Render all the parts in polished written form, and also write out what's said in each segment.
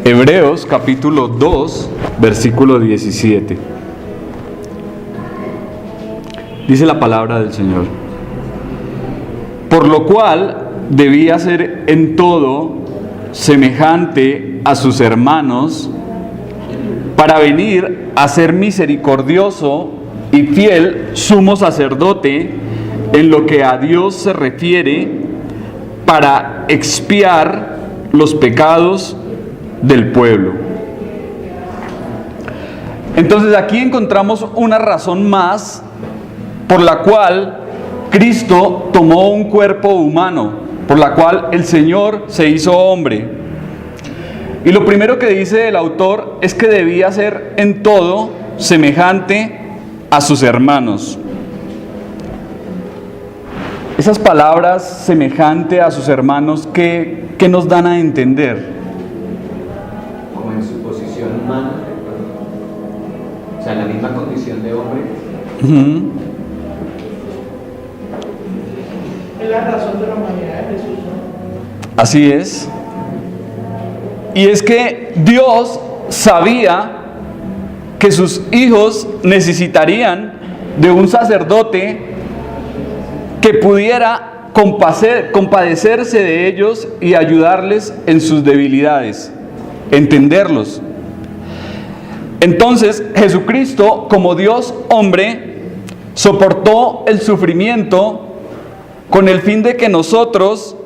Hebreos capítulo 2, versículo 17. Dice la palabra del Señor: por lo cual debía ser en todo semejante a sus hermanos, para venir a ser misericordioso y fiel sumo sacerdote en lo que a Dios se refiere, para expiar los pecados del pueblo. Entonces aquí encontramos una razón más por la cual Cristo tomó un cuerpo humano, por la cual el Señor se hizo hombre. Y lo primero que dice el autor es que debía ser en todo semejante a sus hermanos. Esas palabras, semejante a sus hermanos, ¿qué nos dan a entender? Como en su posición humana, o sea, la misma condición de hombre. Es la razón de la humanidad de Jesús, ¿no? Así es. Y es que Dios sabía que sus hijos necesitarían de un sacerdote que pudiera compadecerse de ellos y ayudarles en sus debilidades, entenderlos. Entonces Jesucristo, como Dios hombre, soportó el sufrimiento con el fin de que nosotros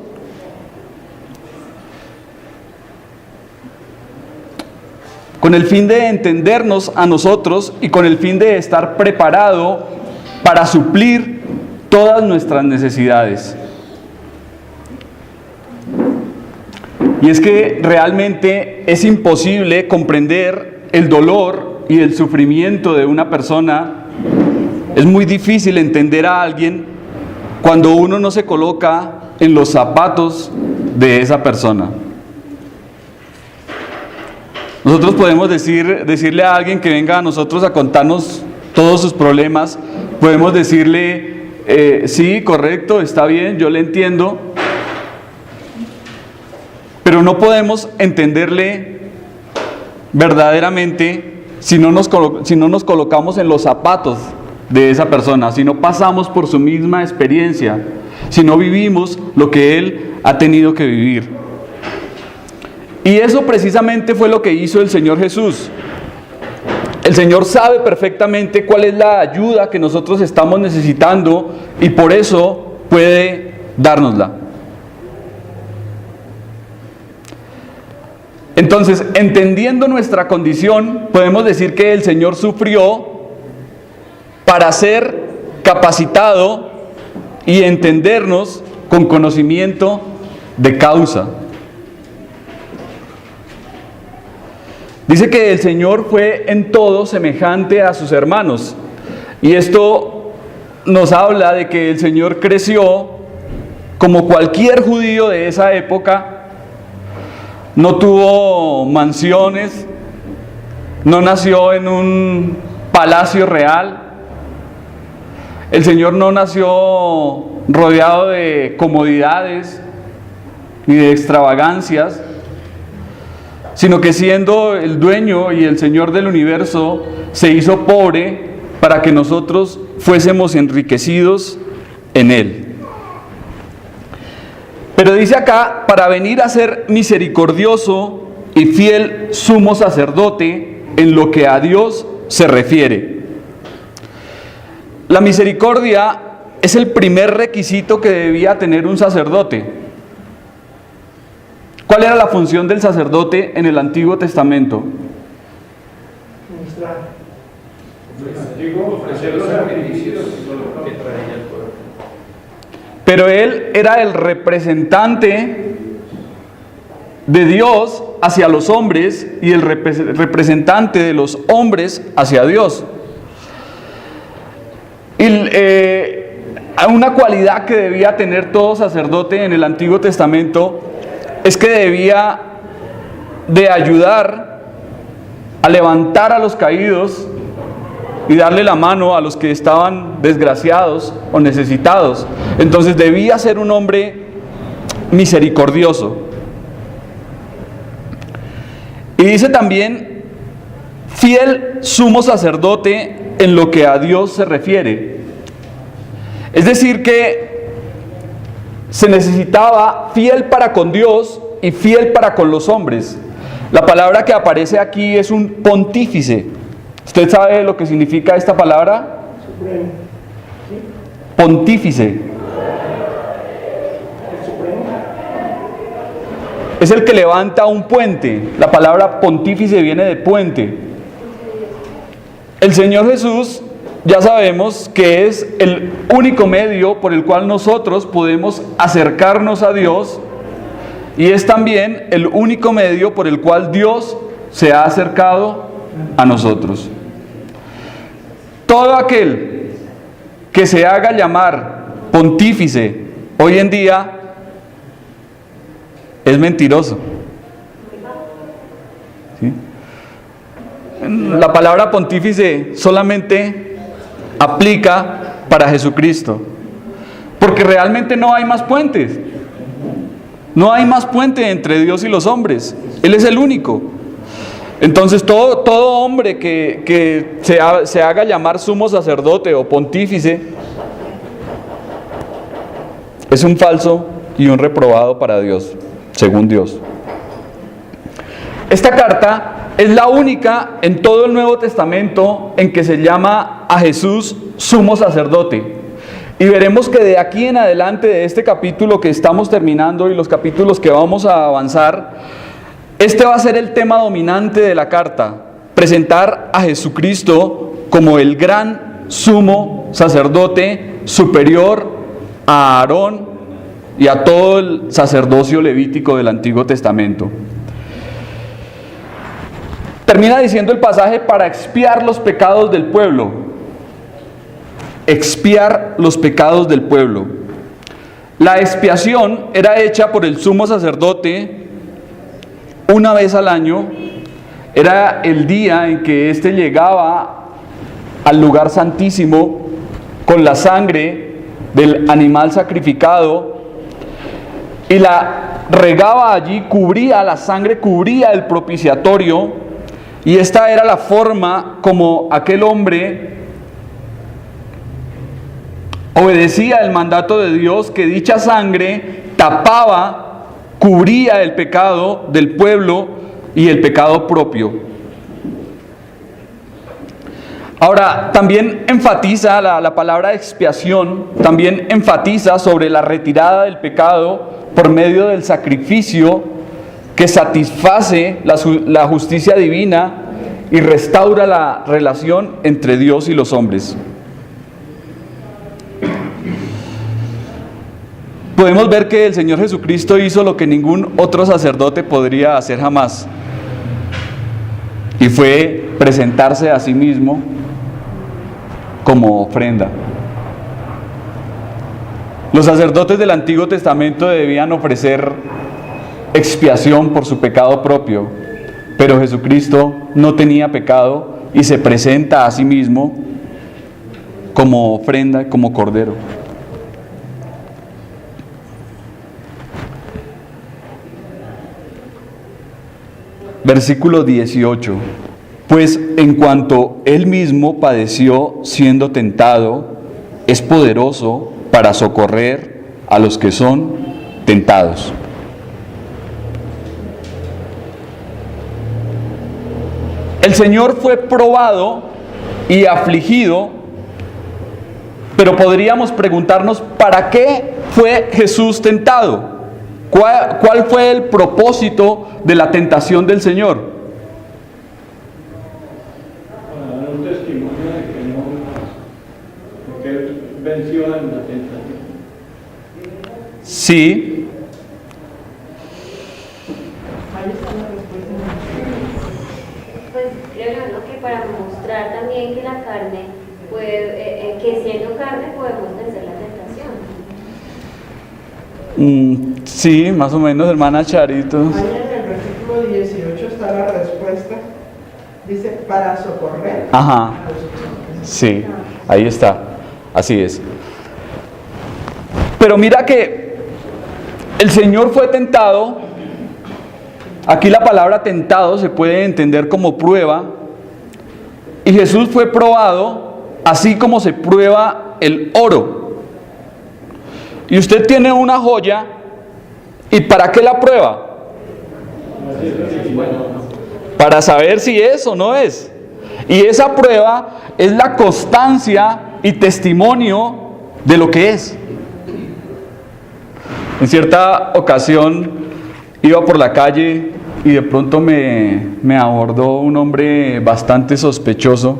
con el fin de entendernos a nosotros y con el fin de estar preparado para suplir todas nuestras necesidades. Y es que realmente es imposible comprender el dolor y el sufrimiento de una persona. Es muy difícil entender a alguien cuando uno no se coloca en los zapatos de esa persona. Nosotros podemos decirle a alguien que venga a nosotros a contarnos todos sus problemas, podemos decirle, sí, correcto, está bien, yo le entiendo, pero no podemos entenderle verdaderamente si no nos colocamos en los zapatos de esa persona, si no pasamos por su misma experiencia, si no vivimos lo que él ha tenido que vivir. Y eso precisamente fue lo que hizo el Señor Jesús. El Señor sabe perfectamente cuál es la ayuda que nosotros estamos necesitando y por eso puede dárnosla. Entonces, entendiendo nuestra condición, podemos decir que el Señor sufrió para ser capacitado y entendernos con conocimiento de causa. Dice que el Señor fue en todo semejante a sus hermanos. Y esto nos habla de que el Señor creció como cualquier judío de esa época. No tuvo mansiones, no nació en un palacio real. El Señor no nació rodeado de comodidades ni de extravagancias, sino que siendo el dueño y el Señor del universo, se hizo pobre para que nosotros fuésemos enriquecidos en Él. Pero dice acá, para venir a ser misericordioso y fiel sumo sacerdote en lo que a Dios se refiere. La misericordia es el primer requisito que debía tener un sacerdote. ¿Cuál era la función del sacerdote en el Antiguo Testamento? Ofrecer los sacrificios que traía el pueblo. Pero él era el representante de Dios hacia los hombres y el representante de los hombres hacia Dios. Y una cualidad que debía tener todo sacerdote en el Antiguo Testamento es que debía de ayudar a levantar a los caídos y darle la mano a los que estaban desgraciados o necesitados. Entonces debía ser un hombre misericordioso. Y dice también, fiel sumo sacerdote en lo que a Dios se refiere. Es decir que se necesitaba fiel para con Dios y fiel para con los hombres. La palabra que aparece aquí es un pontífice. ¿Usted sabe lo que significa esta palabra? Supremo. ¿Sí? Pontífice. El Supremo. Es el que levanta un puente. La palabra pontífice viene de puente. El Señor Jesús, ya sabemos que es el único medio por el cual nosotros podemos acercarnos a Dios, y es también el único medio por el cual Dios se ha acercado a nosotros. Todo aquel que se haga llamar pontífice hoy en día es mentiroso. ¿Sí? La palabra pontífice solamente aplica para Jesucristo, porque realmente no hay más puentes. No hay más puente entre Dios y los hombres. Él es el único. Entonces todo hombre que se haga llamar sumo sacerdote o pontífice es un falso y un reprobado para Dios, según Dios. Esta carta es la única en todo el Nuevo Testamento en que se llama a Jesús sumo sacerdote. Y veremos que de aquí en adelante, de este capítulo que estamos terminando y los capítulos que vamos a avanzar, este va a ser el tema dominante de la carta: presentar a Jesucristo como el gran sumo sacerdote superior a Aarón y a todo el sacerdocio levítico del Antiguo Testamento. Termina diciendo el pasaje: para expiar los pecados del pueblo. Expiar los pecados del pueblo. La expiación era hecha por el sumo sacerdote una vez al año. Era el día en que éste llegaba al lugar santísimo con la sangre del animal sacrificado y la regaba allí, cubría la sangre, cubría el propiciatorio, y esta era la forma como aquel hombre obedecía el mandato de Dios, que dicha sangre tapaba, cubría el pecado del pueblo y el pecado propio. Ahora, también enfatiza la palabra expiación, también enfatiza sobre la retirada del pecado por medio del sacrificio que satisface la justicia divina y restaura la relación entre Dios y los hombres. Podemos ver que el Señor Jesucristo hizo lo que ningún otro sacerdote podría hacer jamás, y fue presentarse a sí mismo como ofrenda. Los sacerdotes del Antiguo Testamento debían ofrecer expiación por su pecado propio, pero Jesucristo no tenía pecado y se presenta a sí mismo como ofrenda, como cordero. Versículo 18. Pues en cuanto Él mismo padeció siendo tentado, es poderoso para socorrer a los que son tentados. El Señor fue probado y afligido, pero podríamos preguntarnos, ¿para qué fue Jesús tentado? ¿Cuál fue el propósito de la tentación del Señor? Para dar un testimonio de que Él venció en la tentación. Sí. Ahí está la respuesta. Pues creo, ¿no?, que para mostrar también que la carne puede, que siendo carne podemos vencer la tentación. Sí, más o menos, hermana Charito. Ahí en el versículo 18 está la respuesta. Dice, para socorrer. Ajá. Sí, ahí está. Así es. Pero mira que el Señor fue tentado Aquí la palabra tentado se puede entender como prueba, y Jesús fue probado así como se prueba el oro. Y usted tiene una joya, ¿y para qué la prueba? Para saber si es o no es. Y esa prueba es la constancia y testimonio de lo que es. En cierta ocasión iba por la calle y de pronto me abordó un hombre bastante sospechoso.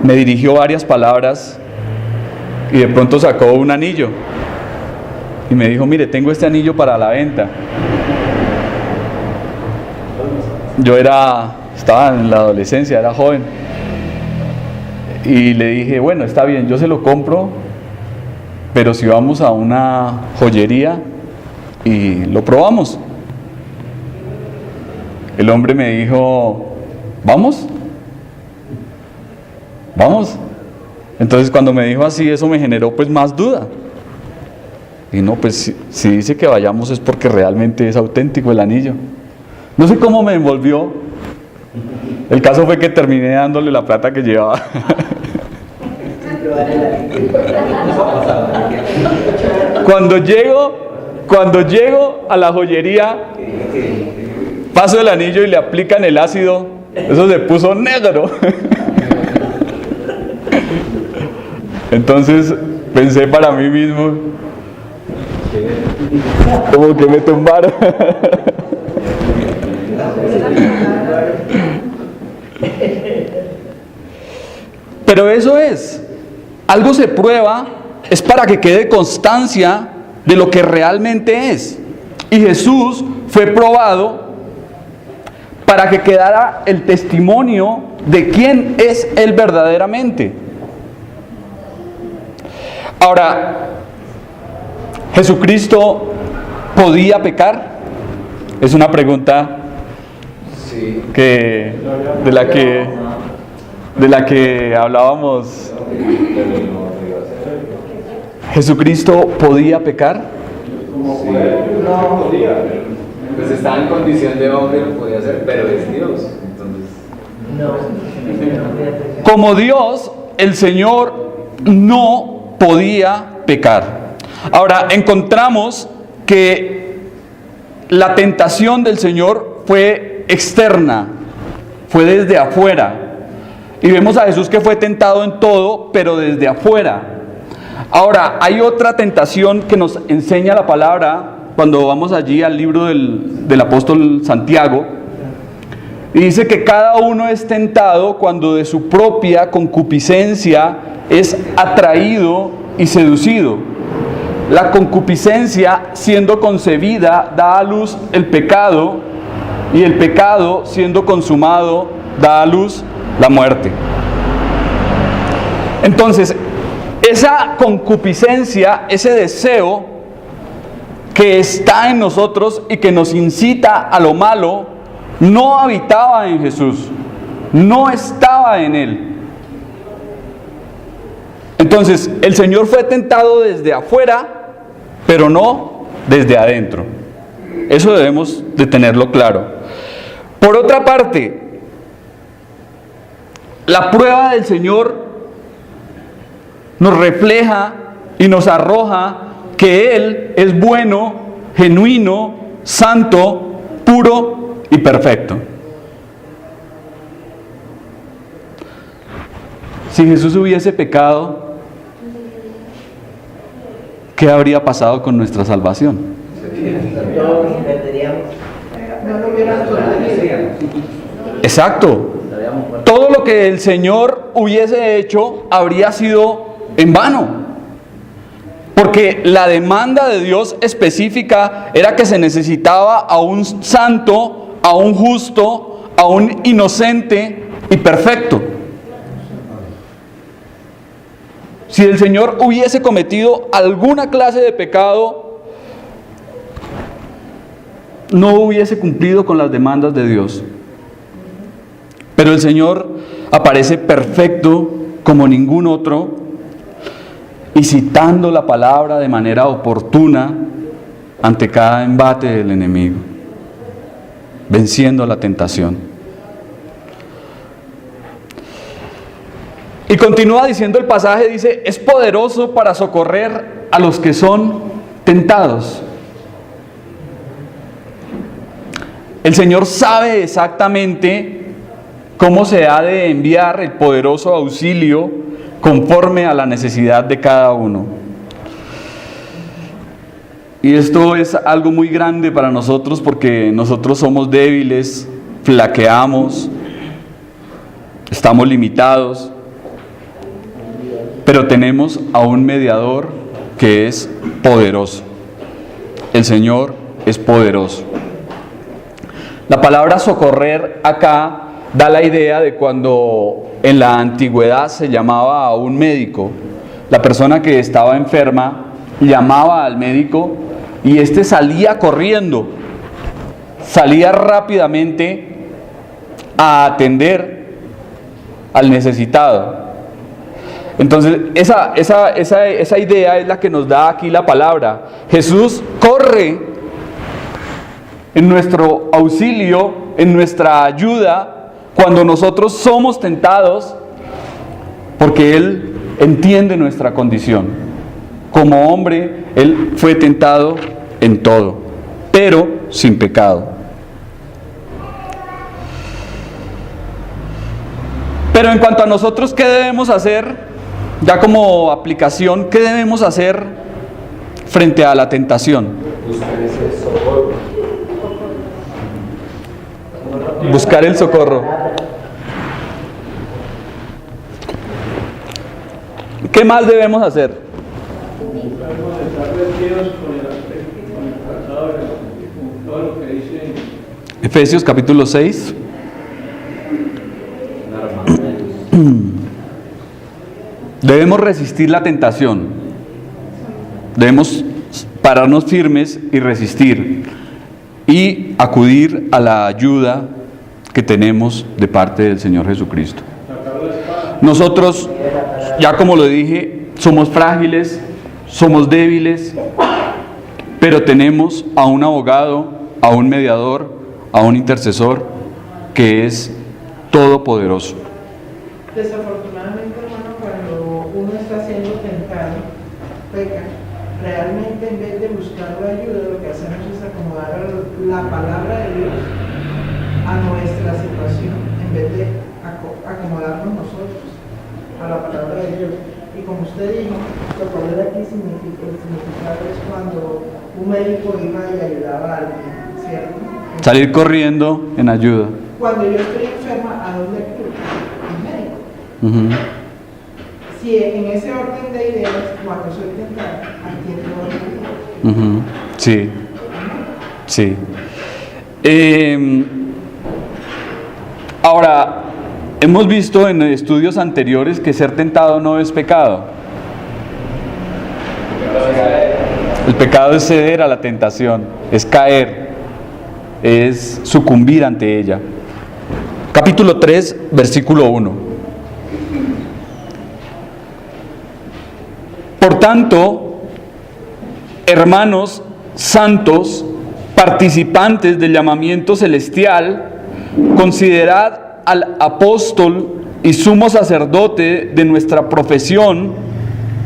Me dirigió varias palabras y de pronto sacó un anillo y me dijo: mire, tengo este anillo para la venta. Yo estaba en la adolescencia, era joven, y le dije: bueno, está bien, yo se lo compro, pero si vamos a una joyería y lo probamos. El hombre me dijo: ¿vamos? ¿Vamos? Entonces cuando me dijo así, eso me generó pues más duda. Y no, pues si dice que vayamos es porque realmente es auténtico el anillo. No sé cómo me envolvió. El caso fue que terminé dándole la plata que llevaba. Cuando llego a la joyería, paso el anillo y le aplican el ácido. Eso se puso negro. Entonces pensé para mí mismo, como que me tumbaron. Pero eso es, algo se prueba, es para que quede constancia de lo que realmente es. Y Jesús fue probado para que quedara el testimonio de quién es Él verdaderamente. Ahora, ¿Jesucristo podía pecar? Es una pregunta de la que hablábamos. ¿Jesucristo podía pecar? Sí. No podía. Pues estaba en condición de hombre, lo podía hacer, pero es Dios. Entonces. Como Dios, el Señor no podía pecar. Ahora, encontramos que la tentación del Señor fue externa, fue desde afuera. Y vemos a Jesús que fue tentado en todo, pero desde afuera. Ahora, hay otra tentación que nos enseña la palabra cuando vamos allí al libro del apóstol Santiago. Y dice que cada uno es tentado cuando de su propia concupiscencia es atraído y seducido. La concupiscencia, siendo concebida, da a luz el pecado, y el pecado, siendo consumado, da a luz la muerte. Entonces, esa concupiscencia, ese deseo que está en nosotros y que nos incita a lo malo, no habitaba en Jesús, no estaba en Él. Entonces, el Señor fue tentado desde afuera, pero no desde adentro. Eso debemos de tenerlo claro. Por otra parte, la prueba del Señor nos refleja y nos arroja que Él es bueno, genuino, santo, puro y perfecto. Si Jesús hubiese pecado, ¿qué habría pasado con nuestra salvación? No lo hubieran sostenido. Exacto. Todo lo que el Señor hubiese hecho habría sido en vano. Porque la demanda de Dios específica era que se necesitaba a un santo, a un justo, a un inocente y perfecto. Si el Señor hubiese cometido alguna clase de pecado, no hubiese cumplido con las demandas de Dios. Pero el Señor aparece perfecto como ningún otro, y citando la palabra de manera oportuna, ante cada embate del enemigo, venciendo la tentación. Y continúa diciendo el pasaje, dice, es poderoso para socorrer a los que son tentados. El Señor sabe exactamente cómo se ha de enviar el poderoso auxilio conforme a la necesidad de cada uno. Y esto es algo muy grande para nosotros porque nosotros somos débiles, flaqueamos, estamos limitados, pero tenemos a un mediador que es poderoso. El Señor es poderoso. La palabra socorrer acá da la idea de cuando en la antigüedad se llamaba a un médico. La persona que estaba enferma llamaba al médico y éste salía corriendo, salía rápidamente a atender al necesitado. Entonces esa idea es la que nos da aquí la palabra. Jesús corre en nuestro auxilio, en nuestra ayuda, cuando nosotros somos tentados, porque Él entiende nuestra condición. Como hombre, Él fue tentado en todo, pero sin pecado. Pero en cuanto a nosotros, ¿qué debemos hacer? Ya como aplicación, ¿qué debemos hacer frente a la tentación? Buscar el socorro. ¿Qué más debemos hacer? Debemos estar vestidos con el calzado, con todo lo que dice Efesios capítulo 6. Debemos resistir la tentación. Debemos pararnos firmes y resistir. Y acudir a la ayuda que tenemos de parte del Señor Jesucristo. Nosotros, ya como lo dije, somos frágiles, somos débiles, pero tenemos a un abogado, a un mediador, a un intercesor que es todopoderoso. Desafortunadamente, hermano, cuando uno está siendo tentado, peca, realmente en vez de buscar la ayuda, lo que hacemos es acomodar la palabra de Dios a nuestra situación, en vez de acomodarnos nosotros a la palabra de Dios. Y como usted dijo, socorrer aquí el significado es cuando un médico iba y ayudaba a alguien, ¿cierto? Salir corriendo en ayuda. Cuando yo estoy enferma, ¿a dónde acudo? Al médico. Si en ese orden de ideas, cuando soy tentada, ¿a quién debo acudir? Sí, sí. Ahora, hemos visto en estudios anteriores que ser tentado no es pecado. El pecado es ceder a la tentación, es caer, es sucumbir ante ella. Capítulo 3, versículo 1. Por tanto, hermanos santos, participantes del llamamiento celestial, considerad al apóstol y sumo sacerdote de nuestra profesión,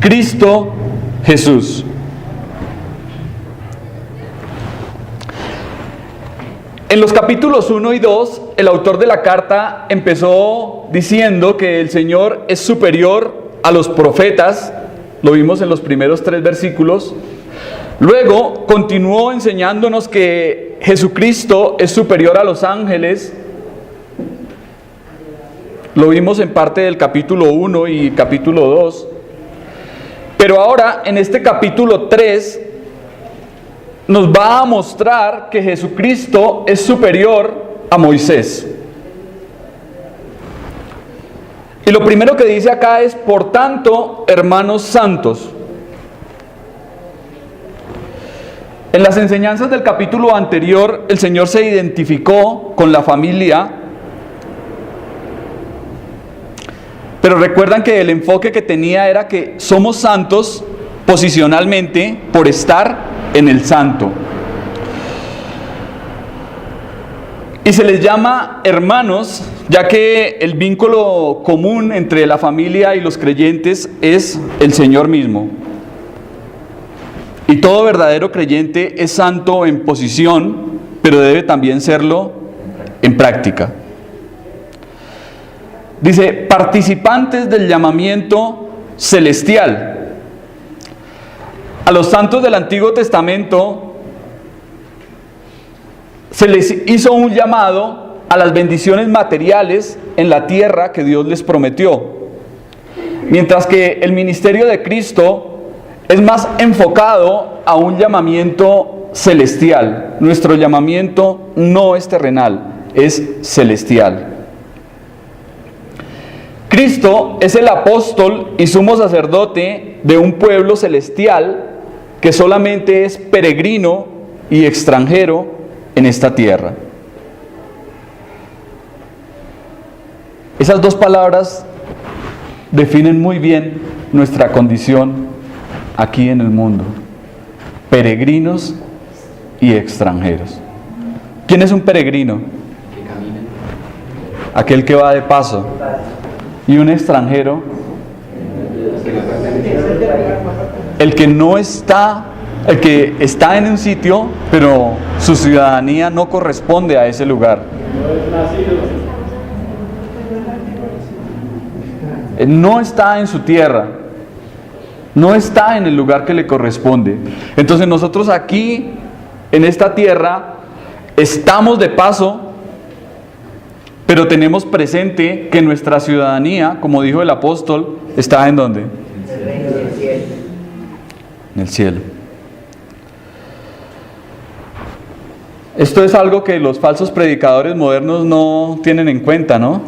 Cristo Jesús. En los capítulos 1 y 2, el autor de la carta empezó diciendo que el Señor es superior a los profetas, lo vimos en los primeros 3 versículos. Luego continuó enseñándonos que Jesucristo es superior a los ángeles. Lo vimos en parte del capítulo 1 y capítulo 2. Pero ahora, en este capítulo 3, nos va a mostrar que Jesucristo es superior a Moisés. Y lo primero que dice acá es, por tanto, hermanos santos. En las enseñanzas del capítulo anterior, el Señor se identificó con la familia. Pero recuerdan que el enfoque que tenía era que somos santos posicionalmente por estar en el santo. Y se les llama hermanos, ya que el vínculo común entre la familia y los creyentes es el Señor mismo. Y todo verdadero creyente es santo en posición, pero debe también serlo en práctica. Dice, participantes del llamamiento celestial. A los santos del Antiguo Testamento se les hizo un llamado a las bendiciones materiales en la tierra que Dios les prometió. Mientras que el ministerio de Cristo es más enfocado a un llamamiento celestial. Nuestro llamamiento no es terrenal, es celestial. Cristo es el apóstol y sumo sacerdote de un pueblo celestial que solamente es peregrino y extranjero en esta tierra. Esas dos palabras definen muy bien nuestra condición aquí en el mundo: peregrinos y extranjeros. ¿Quién es un peregrino? Que caminen. Aquel que va de paso. Y un extranjero, el que no está, el que está en un sitio, pero su ciudadanía no corresponde a ese lugar. No está en su tierra, no está en el lugar que le corresponde. Entonces nosotros aquí, en esta tierra, estamos de paso, pero tenemos presente que nuestra ciudadanía, como dijo el apóstol, está ¿en dónde? En el cielo. Esto es algo que los falsos predicadores modernos no tienen en cuenta, ¿no?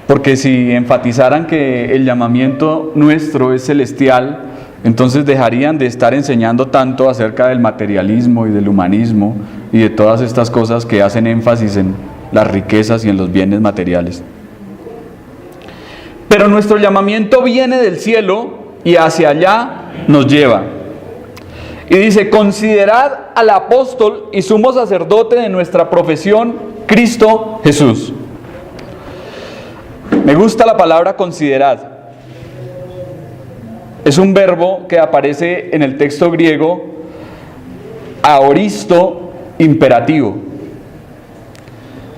Porque si enfatizaran que el llamamiento nuestro es celestial, entonces dejarían de estar enseñando tanto acerca del materialismo y del humanismo y de todas estas cosas que hacen énfasis en las riquezas y en los bienes materiales. Pero nuestro llamamiento viene del cielo y hacia allá nos lleva. Y dice, considerad al apóstol y sumo sacerdote de nuestra profesión, Cristo Jesús. Me gusta la palabra considerad. Es un verbo que aparece en el texto griego, aoristo imperativo.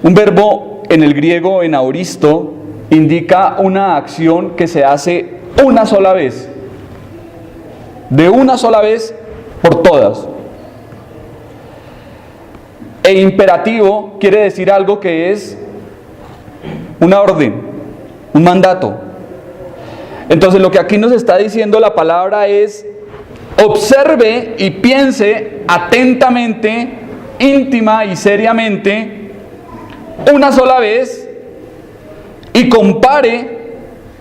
Un verbo en el griego, en aoristo, indica una acción que se hace una sola vez. De una sola vez por todas. E imperativo quiere decir algo que es una orden, un mandato. Entonces lo que aquí nos está diciendo la palabra es: observe y piense atentamente, íntima y seriamente, una sola vez, y compare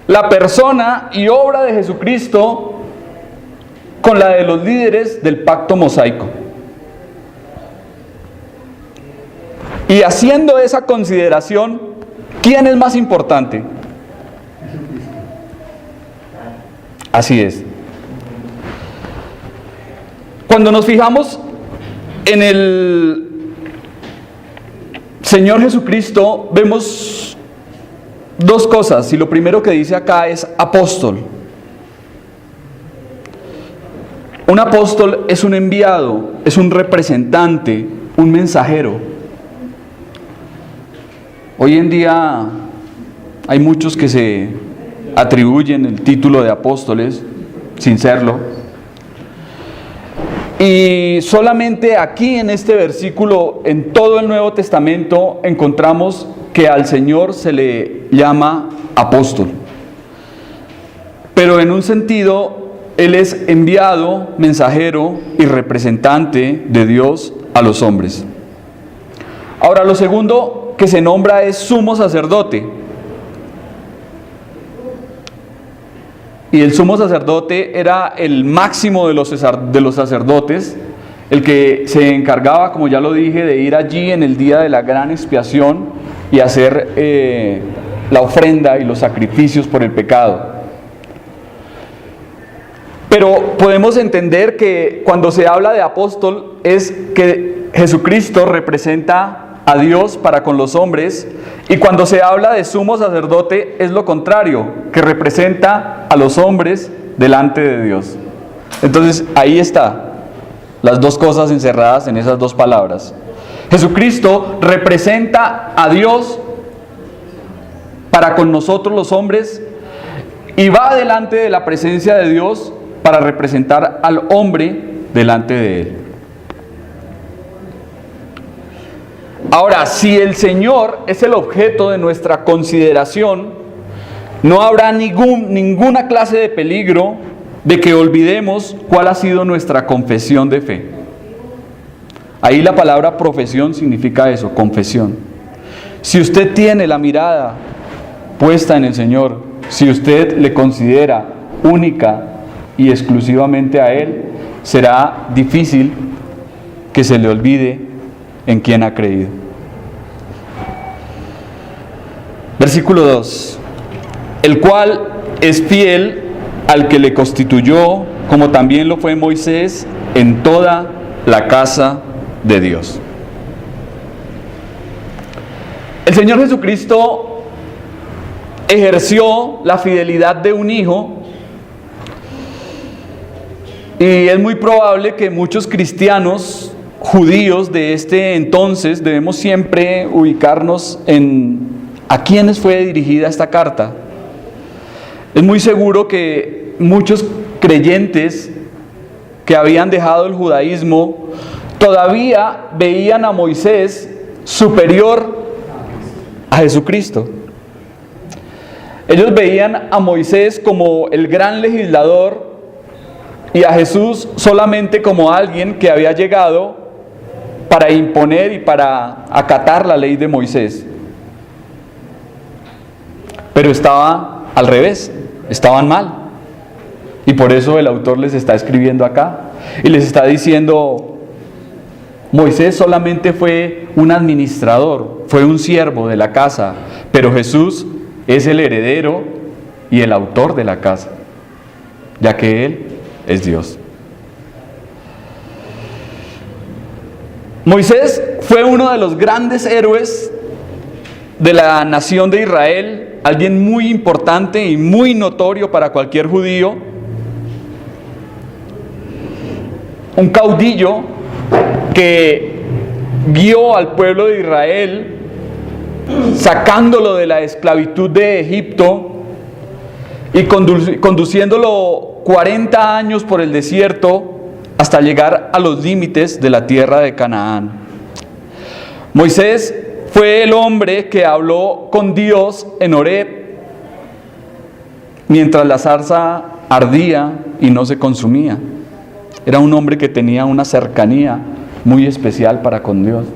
la persona y obra de Jesucristo con la de los líderes del pacto mosaico. Y haciendo esa consideración, ¿quién es más importante? Así es. Cuando nos fijamos en el Señor Jesucristo, vemos dos cosas, y lo primero que dice acá es apóstol. Un apóstol es un enviado, es un representante, un mensajero. Hoy en día hay muchos que se atribuyen el título de apóstoles sin serlo. Y solamente aquí en este versículo, en todo el Nuevo Testamento, encontramos que al Señor se le llama apóstol. Pero en un sentido, Él es enviado, mensajero y representante de Dios a los hombres. Ahora, lo segundo que se nombra es sumo sacerdote. Y el sumo sacerdote era el máximo de los sacerdotes, el que se encargaba, como ya lo dije, de ir allí en el día de la gran expiación y hacer la ofrenda y los sacrificios por el pecado. Pero podemos entender que cuando se habla de apóstol es que Jesucristo representa a Dios para con los hombres, y cuando se habla de sumo sacerdote es lo contrario, que representa a los hombres delante de Dios. Entonces ahí está, las dos cosas encerradas en esas dos palabras. Jesucristo representa a Dios para con nosotros los hombres y va delante de la presencia de Dios para representar al hombre delante de Él. Ahora, si el Señor es el objeto de nuestra consideración, no habrá ninguna clase de peligro de que olvidemos cuál ha sido nuestra confesión de fe. Ahí la palabra profesión significa eso, confesión. Si usted tiene la mirada puesta en el Señor, si usted le considera única y exclusivamente a Él, será difícil que se le olvide en quién ha creído. Versículo 2. El cual es fiel al que le constituyó, como también lo fue Moisés, en toda la casa de Dios. El Señor Jesucristo ejerció la fidelidad de un hijo, y es muy probable que muchos cristianos judíos de este entonces debemos siempre ubicarnos en a quiénes fue dirigida esta carta. Es muy seguro que muchos creyentes que habían dejado el judaísmo todavía veían a Moisés superior a Jesucristo. Ellos veían a Moisés como el gran legislador y a Jesús solamente como alguien que había llegado para imponer y para acatar la ley de Moisés. Pero estaba al revés, estaban mal. Y por eso el autor les está escribiendo acá y les está diciendo: Moisés solamente fue un administrador, fue un siervo de la casa, pero Jesús es el heredero y el autor de la casa, ya que Él es Dios. Moisés fue uno de los grandes héroes de la nación de Israel, alguien muy importante y muy notorio para cualquier judío, un caudillo que guió al pueblo de Israel sacándolo de la esclavitud de Egipto y conduciéndolo 40 años por el desierto hasta llegar a los límites de la tierra de Canaán. Moisés fue el hombre que habló con Dios en Horeb mientras la zarza ardía y no se consumía. Era un hombre que tenía una cercanía muy especial para con Dios.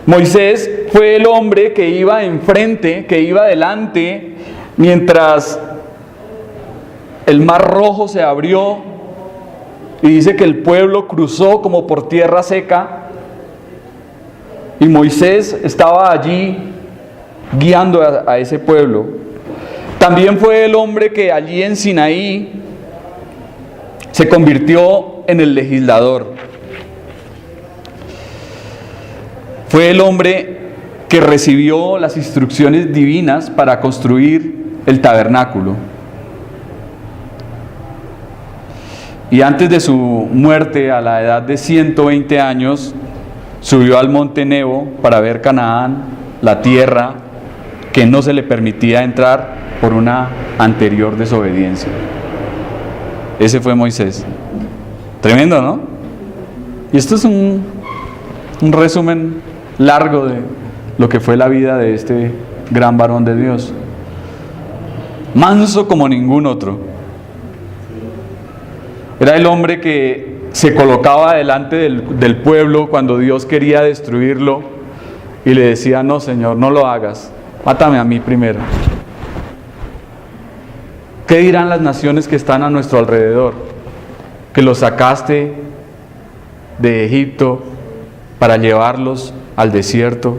Moisés fue el hombre que iba enfrente, que iba adelante, mientras el Mar Rojo se abrió y dice que el pueblo cruzó como por tierra seca y Moisés estaba allí guiando a ese pueblo. También fue el hombre que allí en Sinaí se convirtió en el legislador. Fue el hombre que recibió las instrucciones divinas para construir el tabernáculo. Y antes de su muerte, a la edad de 120 años, subió al monte Nebo para ver Canaán, la tierra que no se le permitía entrar por una anterior desobediencia. Ese fue Moisés. Tremendo, ¿no? Y esto es un resumen largo de lo que fue la vida de este gran varón de Dios. Manso como ningún otro. Era el hombre que se colocaba delante del pueblo cuando Dios quería destruirlo y le decía: no, Señor, no lo hagas, mátame a mí primero. ¿Qué dirán las naciones que están a nuestro alrededor? Que los sacaste de Egipto para llevarlos al desierto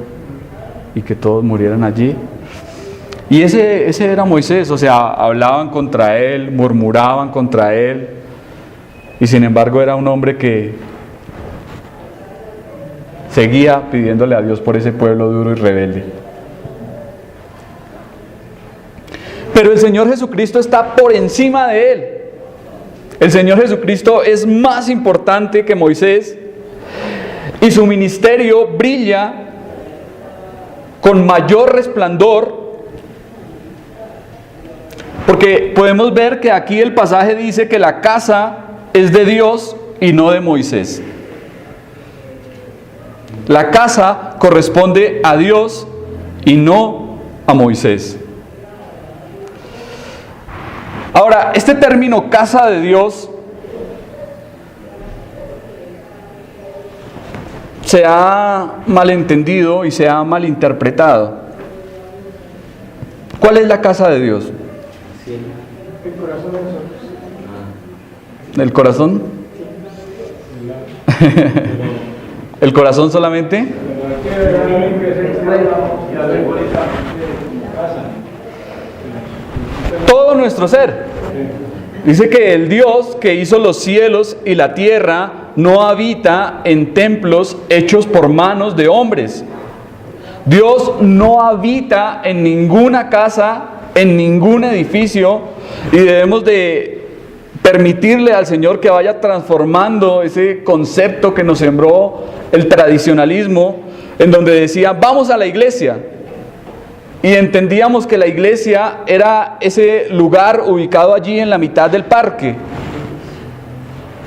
y que todos murieran allí. Y ese era Moisés, o sea, hablaban contra él, murmuraban contra él, y sin embargo era un hombre que seguía pidiéndole a Dios por ese pueblo duro y rebelde. Pero el Señor Jesucristo está por encima de él. El Señor Jesucristo es más importante que Moisés y su ministerio brilla con mayor resplandor, porque podemos ver que aquí el pasaje dice que la casa es de Dios y no de Moisés. La casa corresponde a Dios y no a Moisés. Ahora, este término casa de Dios se ha malentendido y se ha malinterpretado. ¿Cuál es la casa de Dios? El corazón de nosotros. ¿El corazón? ¿El corazón solamente? Todo nuestro ser. Dice que el Dios que hizo los cielos y la tierra no habita en templos hechos por manos de hombres. Dios no habita en ninguna casa, en ningún edificio, y debemos de permitirle al Señor que vaya transformando ese concepto que nos sembró el tradicionalismo, en donde decía, vamos a la iglesia. Y entendíamos que la iglesia era ese lugar ubicado allí en la mitad del parque.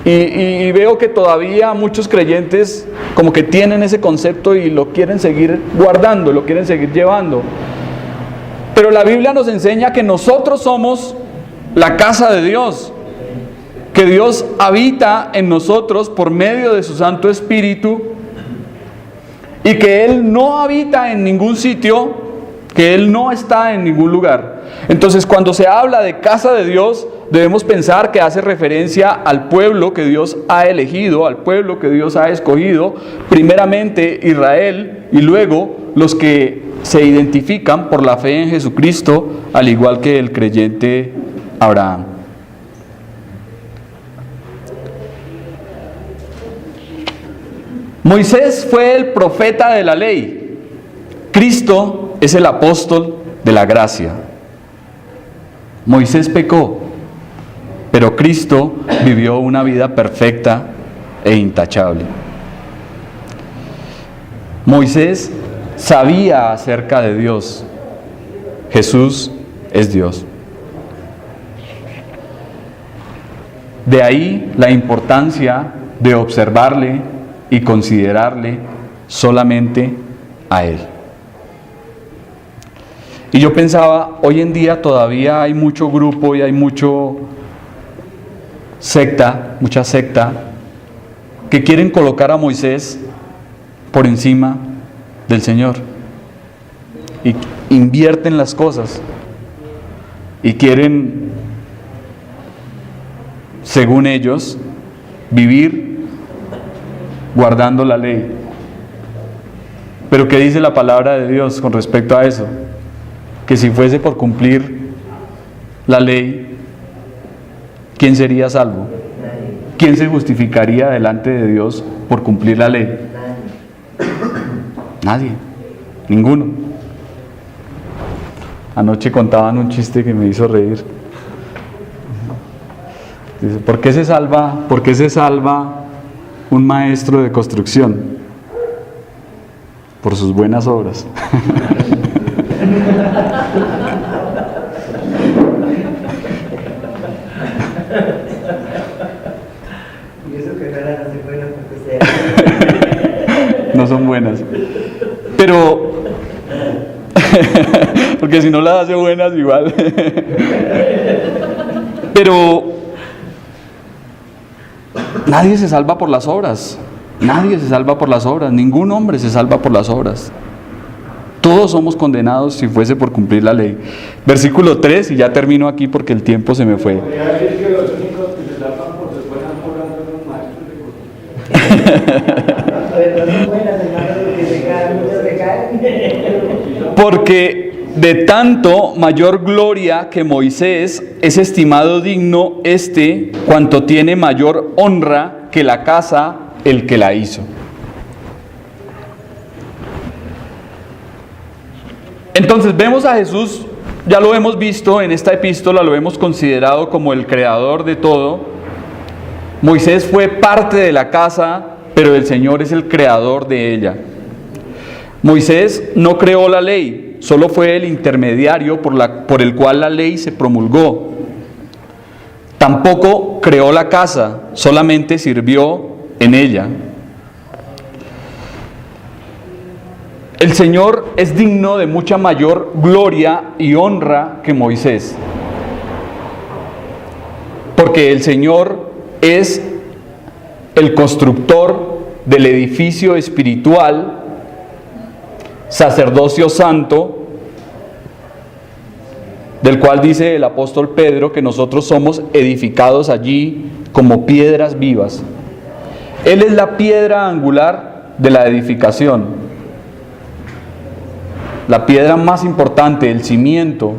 Y veo que todavía muchos creyentes como que tienen ese concepto y lo quieren seguir guardando, lo quieren seguir llevando. Pero la Biblia nos enseña que nosotros somos la casa de Dios, que Dios habita en nosotros por medio de su Santo Espíritu y que Él no habita en ningún sitio, que Él no está en ningún lugar. Entonces, cuando se habla de casa de Dios, debemos pensar que hace referencia al pueblo que Dios ha elegido, al pueblo que Dios ha escogido, primeramente Israel y luego los que se identifican por la fe en Jesucristo, al igual que el creyente Abraham. Moisés fue el profeta de la ley. Cristo es el apóstol de la gracia. Moisés pecó, pero Cristo vivió una vida perfecta e intachable. Moisés sabía acerca de Dios. Jesús es Dios. De ahí la importancia de observarle y considerarle solamente a Él. Y yo pensaba, hoy en día todavía hay mucho grupo y hay mucha secta, que quieren colocar a Moisés por encima del Señor. Y invierten las cosas. Y quieren, según ellos, vivir guardando la ley. Pero ¿qué dice la palabra de Dios con respecto a eso? Que si fuese por cumplir la ley, ¿quién sería salvo? ¿Quién se justificaría delante de Dios por cumplir la ley? Nadie, ninguno. Anoche contaban un chiste que me hizo reír. Dice, ¿por qué se salva un maestro de construcción? Por sus buenas obras. Y eso que no eran así buenas porque No son buenas. Pero porque si no las hace buenas igual. Pero nadie se salva por las obras. Nadie se salva por las obras. Ningún hombre se salva por las obras. Todos somos condenados si fuese por cumplir la ley. Versículo 3, y ya termino aquí porque el tiempo se me fue. Podría decir que los únicos que se salvan por sus buenas obras son los maestros de construcción. Pero no son buenas, hermanos, porque se caen, muchos se caen. Porque de tanto mayor gloria que Moisés es estimado digno cuanto tiene mayor honra que la casa el que la hizo. Entonces vemos a Jesús, ya lo hemos visto en esta epístola, lo hemos considerado como el creador de todo. Moisés fue parte de la casa, pero el Señor es el creador de ella. Moisés no creó la ley, solo fue el intermediario por el cual la ley se promulgó. Tampoco creó la casa, solamente sirvió en ella. El Señor es digno de mucha mayor gloria y honra que Moisés, porque el Señor es el constructor del edificio espiritual, sacerdocio santo, del cual dice el apóstol Pedro que nosotros somos edificados allí como piedras vivas. Él es la piedra angular de la edificación, la piedra más importante, el cimiento.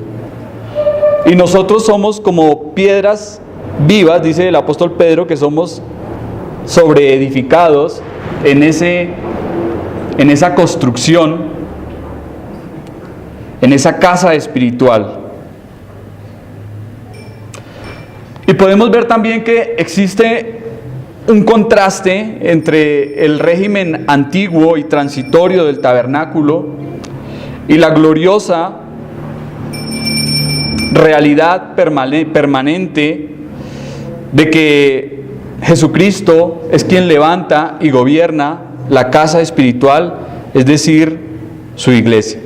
Y nosotros somos como piedras vivas, dice el apóstol Pedro, que somos sobreedificados en esa construcción, en esa casa espiritual. Y podemos ver también que existe un contraste entre el régimen antiguo y transitorio del tabernáculo y la gloriosa realidad permanente de que Jesucristo es quien levanta y gobierna la casa espiritual, es decir, su iglesia.